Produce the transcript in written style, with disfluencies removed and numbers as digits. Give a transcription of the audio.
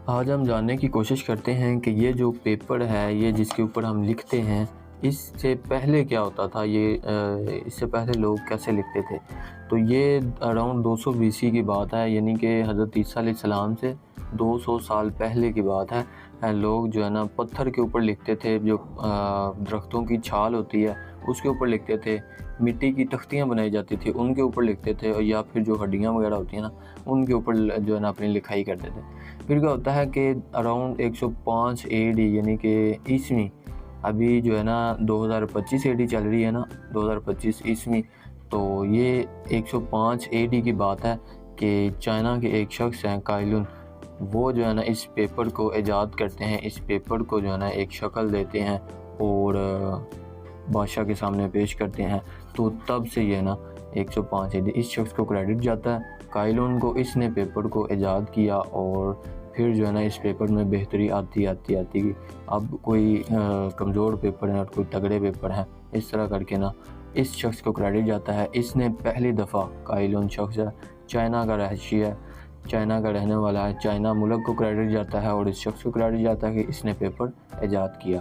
آج ہم جاننے کی کوشش کرتے ہیں کہ یہ جو پیپر ہے، یہ جس کے اوپر ہم لکھتے ہیں، اس سے پہلے کیا ہوتا تھا، اس سے پہلے لوگ کیسے لکھتے تھے۔ تو یہ اراؤنڈ 200 BC کی بات ہے، یعنی کہ حضرت عیسیٰ علیہ السلام سے 200 سال پہلے کی بات ہے۔ لوگ جو ہے نا پتھر کے اوپر لکھتے تھے، جو درختوں کی چھال ہوتی ہے اس کے اوپر لکھتے تھے، مٹی کی تختیاں بنائی جاتی تھی ان کے اوپر لکھتے تھے، یا پھر جو ہڈیاں وغیرہ ہوتی ہیں نا ان کے اوپر جو ہے نا اپنی لکھائی کرتے تھے۔ پھر کیا ہوتا ہے کہ اراؤنڈ 105 AD یعنی کہ عیسوی، ابھی جو ہے نا 2025 AD چل رہی ہے نا، 2025 عیسوی، تو یہ 105 AD کی بات ہے کہ چائنا کے ایک شخص ہیں قائلون، وہ جو ہے نا اس پیپر کو ایجاد کرتے ہیں، اس پیپر کو جو ہے نا ایک شکل دیتے ہیں اور بادشاہ کے سامنے پیش کرتے ہیں۔ تو تب سے یہ نا 105 AD اس شخص کو کریڈٹ جاتا ہے، قائلون کو، اس نے پیپر کو ایجاد کیا، اور پھر جو ہے نا اس پیپر میں بہتری آتی اب کوئی کمزور پیپر ہے اور کوئی تگڑے پیپر ہیں، اس طرح کر کے نا اس شخص کو کریڈٹ جاتا ہے۔ اس نے پہلی دفعہ، قائلون شخص ہے، چائنا کا رہائشی ہے، چائنا کا رہنے والا ہے، چائنا ملک کو کریڈٹ جاتا ہے، اور اس شخص کو کریڈٹ جاتا ہے کہ اس نے پیپر ایجاد کیا۔